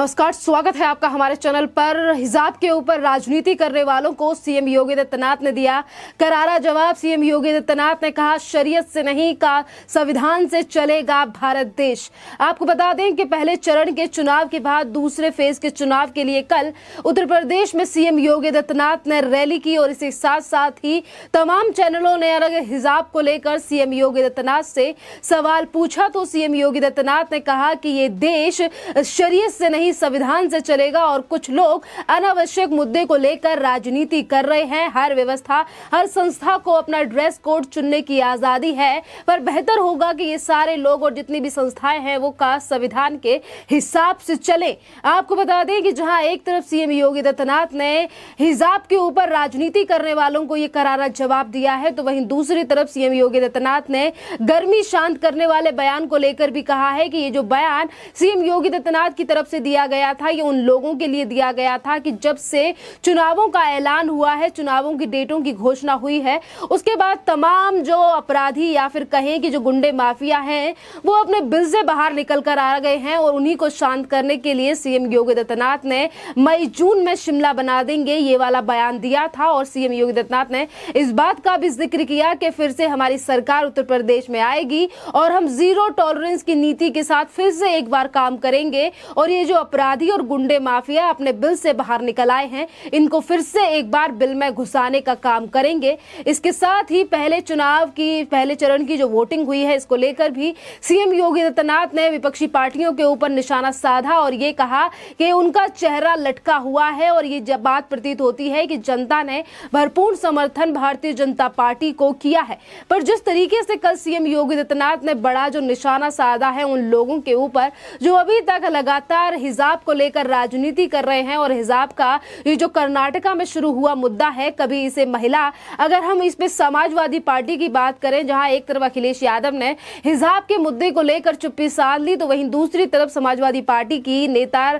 नमस्कार, स्वागत है आपका हमारे चैनल पर। हिजाब के ऊपर राजनीति करने वालों को सीएम योगी आदित्यनाथ ने दिया करारा जवाब। सीएम योगी आदित्यनाथ ने कहा शरीयत से नहीं का संविधान से चलेगा भारत देश। आपको बता दें कि पहले चरण के चुनाव के बाद दूसरे फेज के चुनाव के लिए कल उत्तर प्रदेश में सीएम योगी आदित्यनाथ ने रैली की और इसके साथ साथ ही तमाम चैनलों ने अलग हिजाब को लेकर सीएम योगी आदित्यनाथ से सवाल पूछा। तो सीएम योगी आदित्यनाथ ने कहा कि ये देश शरीयत से नहीं संविधान से चलेगा और कुछ लोग अनावश्यक मुद्दे को लेकर राजनीति कर रहे हैं। हर व्यवस्था, हर संस्था को अपना ड्रेस कोड चुनने की आजादी है, पर बेहतर होगा कि ये सारे लोग और जितनी भी संस्थाएं हैं वो का संविधान के हिसाब से चले। आपको बता दें कि जहां एक तरफ सीएम योगी आदित्यनाथ ने हिजाब के ऊपर राजनीति करने वालों को ये करारा जवाब दिया है, तो वहीं दूसरी तरफ सीएम योगी आदित्यनाथ ने गर्मी शांत करने वाले बयान को लेकर भी कहा है कि ये जो बयान सीएम योगी आदित्यनाथ की तरफ से दिया गया था ये उन लोगों के लिए दिया गया था कि जब से चुनावों का ऐलान हुआ है, चुनावों की डेटों की घोषणा हुई है, उसके बाद तमाम जो अपराधी या फिर कहें कि जो गुंडे माफिया हैं वो अपने बिल से बाहर निकल कर आ गए हैं और उन्हीं को शांत करने के लिए सीएम योगी आदित्यनाथ ने मई जून में शिमला बना देंगे ये वाला बयान दिया था। और सीएम योगी आदित्यनाथ ने इस बात का भी जिक्र किया कि फिर से हमारी सरकार उत्तर प्रदेश में आएगी और हम जीरो टॉलरेंस की नीति के साथ फिर से एक बार काम करेंगे और ये जो अपराधी और गुंडे माफिया अपने बिल से बाहर निकल आए हैं इनको फिर से एक बार बिल में घुसाने का काम करेंगे। इसके साथ ही पहले चरण की जो वोटिंग हुई है इसको लेकर भी सीएम योगी आदित्यनाथ ने विपक्षी पार्टियों के ऊपर निशाना साधा और ये कहा कि उनका चेहरा लटका हुआ है और ये जब बात प्रतीत होती है कि जनता ने भरपूर समर्थन भारतीय जनता पार्टी को किया है। पर जिस तरीके से कल सीएम योगी आदित्यनाथ ने बड़ा जो निशाना साधा है उन लोगों के ऊपर जो अभी तक लगातार हिजाब को लेकर राजनीति कर रहे हैं और हिजाब का ये जो कर्नाटका में शुरू हुआ मुद्दा है, कभी इसे महिला, अगर हम इस पे समाजवादी पार्टी की बात करें जहां एक तरफ अखिलेश यादव ने हिजाब के मुद्दे को लेकर चुप्पी साध ली, तो वहीं दूसरी तरफ समाजवादी पार्टी की नेता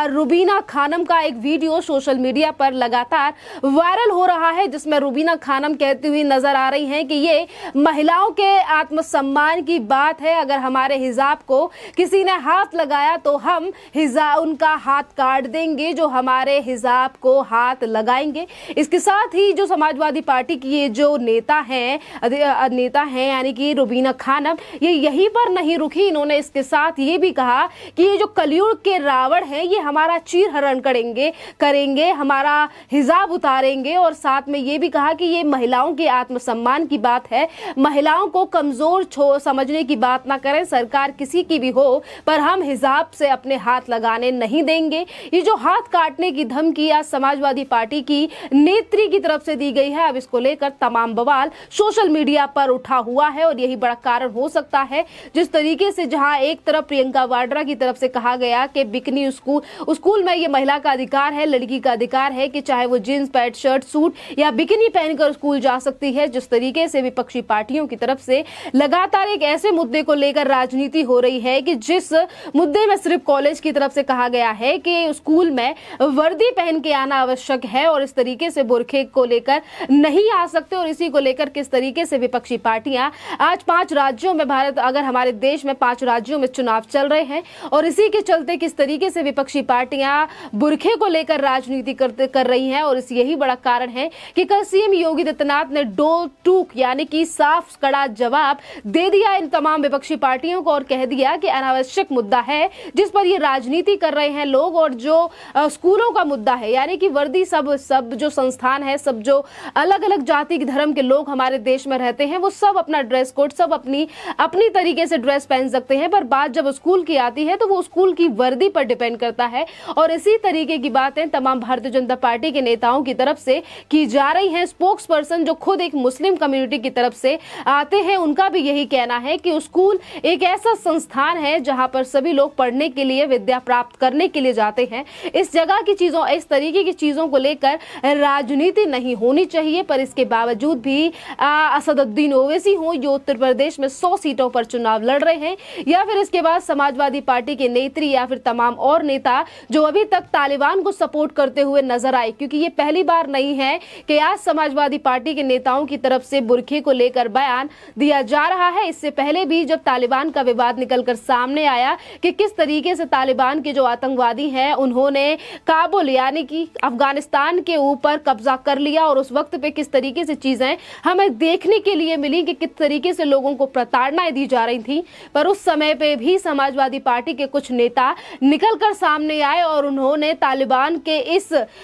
रुबीना खानम का एक वीडियो सोशल मीडिया पर लगातार वायरल हो रहा है जिसमें रुबीना खानम कहती हुई नजर आ रही हैं कि ये महिलाओं के आत्मसम्मान की बात है, अगर हमारे हिजाब को किसी ने हाथ लगाया तो हम उनका हाथ काट देंगे जो हमारे हिजाब को हाथ लगाएंगे। इसके साथ ही जो समाजवादी पार्टी की ये जो नेता हैं यानी कि रुबीना खानम, ये यहीं पर नहीं रुकी, इन्होंने इसके साथ ये भी कहा कि ये जो कलयुग के रावण हैं ये हमारा चीरहरण करेंगे, हमारा हिजाब उतारेंगे और साथ में ये भी कहा कि ये महिलाओं के आत्मसम्मान की बात है, महिलाओं को कमजोर समझने की बात ना करें, सरकार किसी की भी हो पर हम हिजाब से अपने हाथ लगाने नहीं देंगे। ये जो हाथ काटने की धमकी आज समाजवादी पार्टी की नेत्री की तरफ से दी गई है, अब इसको लेकर तमाम बवाल सोशल मीडिया पर उठा हुआ है और यही बड़ा कारण हो सकता है। जिस तरीके से जहां एक तरफ प्रियंका वाड्रा की तरफ से कहा गया कि बिकनी स्कूल में ये महिला का अधिकार है, लड़की का अधिकार है कि चाहे वो जींस पैंट शर्ट सूट या बिकनी पहनकर स्कूल जा सकती है, जिस तरीके से विपक्षी पार्टियों की तरफ से लगातार एक ऐसे मुद्दे को लेकर राजनीति हो रही है कि जिस मुद्दे में सिर्फ कॉलेज की तरफ से कहा गया है कि स्कूल में वर्दी पहन के आना आवश्यक है और इस तरीके से बुरखे को लेकर नहीं आ सकते, और इसी को लेकर किस तरीके से विपक्षी पार्टियां आज 5 राज्यों में अगर हमारे देश में 5 राज्यों में चुनाव चल रहे हैं और इसी के चलते किस तरीके से विपक्षी पार्टियां बुरखे को लेकर राजनीति कर रही हैं। और यही बड़ा कारण है कि कल सीएम योगी आदित्यनाथ ने डो टूक यानी कि साफ कड़ा जवाब दे दिया इन तमाम विपक्षी पार्टियों को और कह दिया कि अनावश्यक मुद्दा है जिस पर ये राजनीति कर रहे हैं लोग, और जो स्कूलों का मुद्दा है यानी कि वर्दी सब जो संस्थान है, सब जो अलग अलग जाति धर्म के लोग हमारे देश में रहते हैं वो सब अपना ड्रेस कोड, सब अपनी तरीके से ड्रेस पहन सकते हैं, पर बात जब स्कूल की आती है तो वो स्कूल की वर्दी पर डिपेंड करता है। और इसी तरीके की बातें तमाम भारतीय जनता पार्टी के नेताओं की तरफ से की जा रही हैं। स्पोक्स पर्सन जो खुद एक मुस्लिम कम्युनिटी की तरफ से आते हैं उनका भी यही कहना है कि स्कूल एक ऐसा संस्थान है जहां पर सभी लोग पढ़ने के लिए, विद्या प्राप्त करने के लिए जाते हैं। इस जगह की चीजों, इस तरीके की चीजों को लेकर राजनीति नहीं होनी चाहिए, पर इसके बावजूद भी असदुद्दीन ओवैसी हो जो उत्तर प्रदेश में 100 सीटों पर चुनाव लड़ रहे हैं, या फिर इसके बाद समाजवादी पार्टी के नेत्री या फिर तमाम और नेता जो अभी तक तालिबान को सपोर्ट करते हुए नजर आए, क्योंकि ये पहली बार नहीं है कि आज समाजवादी पार्टी के नेताओं की तरफ से बुरखे को लेकर बयान दिया जा रहा है। इससे पहले भी जब तालिबान का विवाद निकलकर सामने आया कि किस तरीके से तालिबान के जो आतंकवादी हैं उन्होंने काबुल यानी कि अफगानिस्तान के ऊपर कब्जा कर लिया और उस वक्त पे किस तरीके से चीजें हमें देखने के लिए मिली कि किस तरीके से लोगों को प्रताड़नाएं दी जा रही थी। पर उस समय पे भी समाजवादी पार्टी के कुछ नेता निकलकर सामने आए और उन्होंने तालिबान के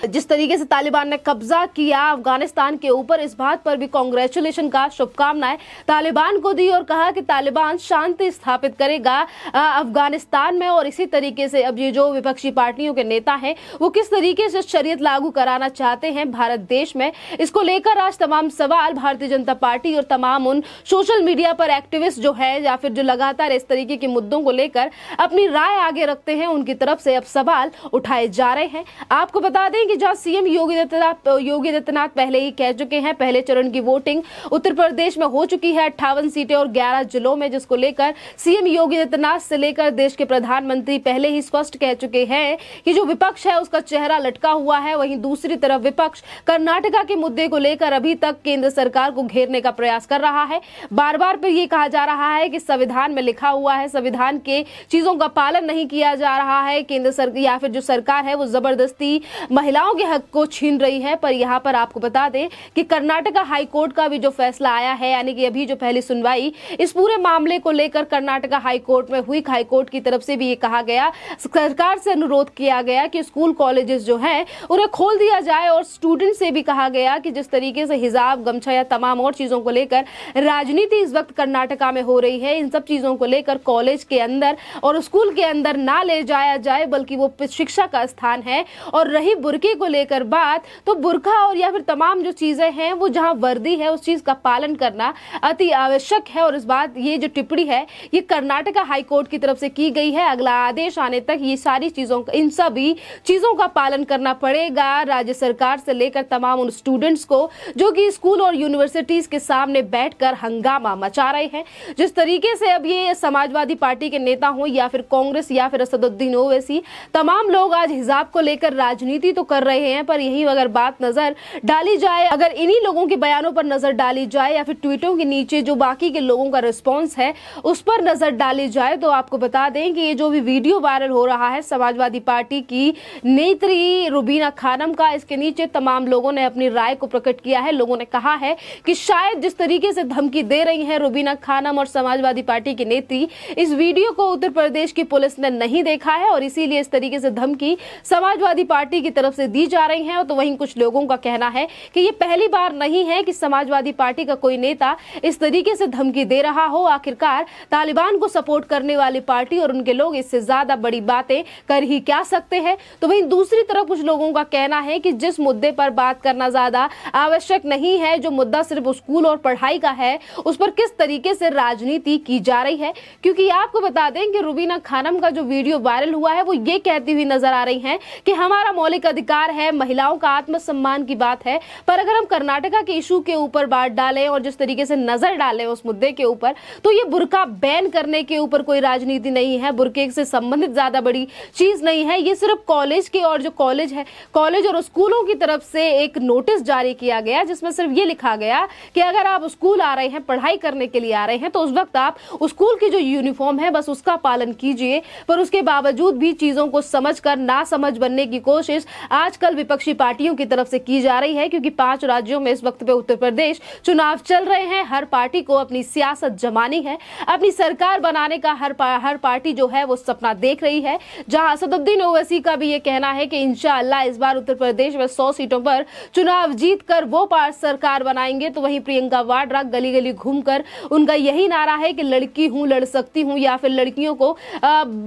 जिस तरीके से तालिबान ने कब्जा किया अफगानिस्तान के ऊपर, इस बात पर भी कांग्रेचुलेशन का शुभकामनाएं तालिबान को दी और कहा कि तालिबान शांति स्थापित करेगा अफगानिस्तान में। और इसी तरीके से अब ये जो विपक्षी पार्टियों के नेता हैं वो किस तरीके से शरीयत लागू कराना चाहते हैं भारत देश में, इसको लेकर आज तमाम सवाल भारतीय जनता पार्टी और तमाम उन सोशल मीडिया पर एक्टिविस्ट जो है या फिर जो लगातार इस तरीके के मुद्दों को लेकर अपनी राय आगे रखते हैं उनकी तरफ से अब सवाल उठाए जा रहे हैं। आपको बता दें कि जहां सीएम योगी आदित्यनाथ पहले ही कह चुके हैं, पहले चरण की वोटिंग उत्तर प्रदेश में हो चुकी है 58 सीटें और 11 जिलों में, जिसको लेकर सीएम योगी आदित्यनाथ से लेकर देश के प्रधानमंत्री पहले ही स्पष्ट कह चुके हैं कि जो विपक्ष है उसका चेहरा लटका हुआ है। वहीं दूसरी तरफ विपक्ष कर्नाटका के मुद्दे को लेकर अभी तक केंद्र सरकार को घेरने का प्रयास कर रहा है। बार बार पर यह कहा जा रहा है कि संविधान में लिखा हुआ है, संविधान के चीजों का पालन नहीं किया जा रहा है, केंद्र सरकार या फिर जो सरकार है वो जबरदस्ती महिलाओं के हक को छीन रही है। पर यहाँ पर आपको बता दें कि कर्नाटका हाई कोर्ट का भी जो फैसला आया है, यानी कि अभी जो पहली सुनवाई इस पूरे मामले को लेकर कर्नाटका हाई कोर्ट में हुई, हाई कोर्ट की तरफ से भी ये कहा गया, सरकार से अनुरोध किया गया कि स्कूल कॉलेजेस जो हैं उन्हें खोल दिया जाए और स्टूडेंट से भी कहा गया कि जिस तरीके से हिजाब, गमछा या तमाम और चीजों को लेकर राजनीति इस वक्त कर्नाटका में हो रही है, इन सब चीजों को लेकर कॉलेज के अंदर और स्कूल के अंदर ना ले जाया जाए, बल्कि वो शिक्षा का स्थान है। और रही बुर्के को लेकर बात, तो बुर्का और या फिर तमाम जो चीजें हैं वो जहां वर्दी है उस चीज का पालन करना अति आवश्यक है। और इस बात ये जो टिप्पणी है ये कर्नाटका हाई कोर्ट की तरफ से की गई है। अगला आदेश आने तक ये सारी चीजों इन सभी चीजों का पालन करना पड़ेगा राज्य सरकार से लेकर तमाम उन स्टूडेंट्स को जो कि स्कूल और यूनिवर्सिटीज के सामने बैठकर हंगामा मचा रहे हैं। जिस तरीके से अब ये समाजवादी पार्टी के नेता हो या फिर कांग्रेस या फिर असदुद्दीन ओवैसी, तमाम लोग आज हिजाब को लेकर राजनीति तो कर रहे हैं, पर यही अगर बात नजर डाली जाए, अगर इन्हीं लोगों के बयानों पर नजर डाली जाए या फिर ट्वीटों के नीचे जो बाकी के लोगों का रिस्पॉन्स है उस पर नजर डाली जाए, तो आपको बता दें कि ये जो भी वीडियो वायरल हो रहा है समाजवादी पार्टी की नेत्री रुबीना खानम का, इसके नीचे तमाम लोगों ने अपनी राय को प्रकट किया है। लोगों ने कहा है कि शायद जिस तरीके से धमकी दे रही है रुबीना खानम और समाजवादी पार्टी की नेत्री, इस वीडियो को उत्तर प्रदेश की पुलिस ने नहीं देखा है और इसीलिए इस तरीके से धमकी समाजवादी पार्टी की तरफ से दी जा रही है। तो वहीं कुछ लोगों का कहना है कि ये पहली बार नहीं है कि समाजवादी पार्टी का कोई नेता इस तरीके से धमकी दे रहा हो। आखिरकार तालिबान को सपोर्ट करने वाली पार्टी और उनके लोग इससे ज्यादा बड़ी बातें कर ही क्या सकते हैं। तो वहीं दूसरी तरफ कुछ लोगों का कहना है कि जिस मुद्दे पर बात करना ज्यादा आवश्यक नहीं है, जो मुद्दा सिर्फ स्कूल और पढ़ाई का है, उस पर किस तरीके से राजनीति की जा रही है। क्योंकि आपको बता दें कि रुबीना खानम का जो वीडियो वायरल हुआ है वो ये कहती हुई नजर आ रही है कि हमारा मौलिक अधिकार है, महिलाओं का आत्मसम्मान की बात है। पर अगर हम कर्नाटका के इशू के ऊपर बात डालें और जिस तरीके से नजर डालें उस मुद्दे के ऊपर, तो ये बुर्का बैन करने के ऊपर कोई राजनीति नहीं है, बुर्के से संबंधित ज्यादा बड़ी चीज नहीं है। ये सिर्फ कॉलेज के और जो कॉलेज है, कॉलेज और स्कूलों की तरफ से एक नोटिस जारी किया गया जिसमें सिर्फ ये लिखा गया कि अगर आप स्कूल आ रहे हैं, पढ़ाई करने के लिए आ रहे हैं, तो उस वक्त आप स्कूल की जो यूनिफॉर्म है बस उसका पालन कीजिए। पर उसके बावजूद भी चीजों को समझकर ना समझ बनने की कोशिश आजकल विपक्षी पार्टियों की तरफ से की जा रही है। क्योंकि 5 राज्यों में इस वक्त पे उत्तर प्रदेश चुनाव चल रहे हैं, हर पार्टी को अपनी सियासत जमानी है, अपनी सरकार बनाने का हर पार्टी जो है वो सपना देख रही है। जहां असदुद्दीन ओवैसी का भी ये कहना है कि इंशाअल्लाह इस बार उत्तर प्रदेश में 100 सीटों पर चुनाव जीतकर वो सरकार बनाएंगे। तो वहीं प्रियंका वाड्रा गली गली घूमकर उनका यही नारा है कि लड़की हूं, लड़ सकती हूं, या फिर लड़कियों को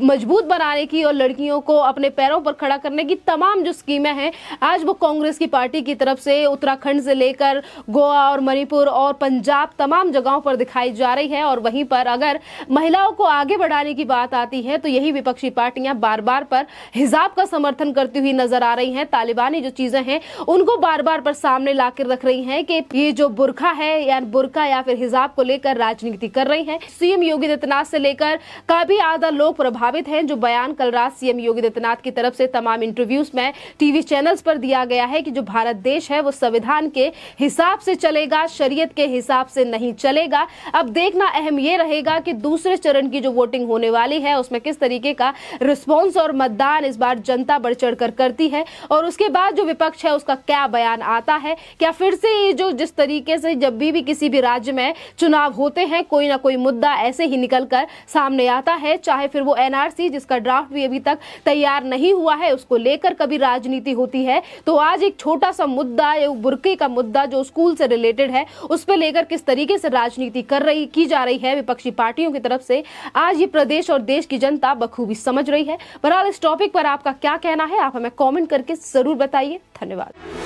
मजबूत बनाने की और लड़कियों को अपने पैरों पर खड़ा करने की तमाम जो स्कीमें हैं आज वो कांग्रेस की पार्टी की तरफ से उत्तराखंड से लेकर गोवा और मणिपुर और पंजाब तमाम जगहों पर दिखाई जा रही है। और वहीं पर अगर महिलाओं को आगे बढ़ाने की बात आती है तो यही विपक्षी पार्टियां बार बार पर हिजाब का समर्थन करती हुई नजर आ रही हैं। तालिबानी जो चीजें हैं उनको बार बार पर सामने लाकर रख रही हैं कि ये जो बुर्का है या बुर्का या फिर हिजाब को लेकर राजनीति कर रही हैं। सीएम योगी आदित्यनाथ से लेकर काफी आधा लोग प्रभावित हैं। जो बयान कल रात सीएम योगी आदित्यनाथ की तरफ से तमाम इंटरव्यूज में टीवी चैनल्स पर दिया गया है कि जो भारत देश है वो संविधान के हिसाब से चलेगा, शरीयत के हिसाब से नहीं चलेगा। अब देखना अहम ये रहेगा कि दूसरे चरण की जो वोटिंग होने वाली है उसमें किस तरीके का रिस्पॉन्स और मतदान इस बार जनता बढ़ चढ़ कर करती है, और उसके बाद जो विपक्ष है उसका क्या बयान आता है। क्या फिर से ये जो जिस तरीके से जब भी किसी भी राज्य में चुनाव होते हैं कोई ना कोई मुद्दा ऐसे ही निकल कर सामने आता है, चाहे फिर वो एनआरसी जिसका ड्राफ्ट भी अभी तक तैयार नहीं हुआ है उसको लेकर कभी राजनीति होती है। तो आज एक छोटा सा मुद्दा, एक बुर्के का मुद्दा जो स्कूल से रिलेटेड है, उस पर लेकर किस तरीके से राजनीति की जा रही है विपक्षी पार्टियों की तरफ से, आज ये प्रदेश और देश की जनता बखूबी समझ रही है। बहरहाल इस टॉपिक पर आपका क्या कहना है, आप हमें कमेंट करके जरूर बताइए। धन्यवाद।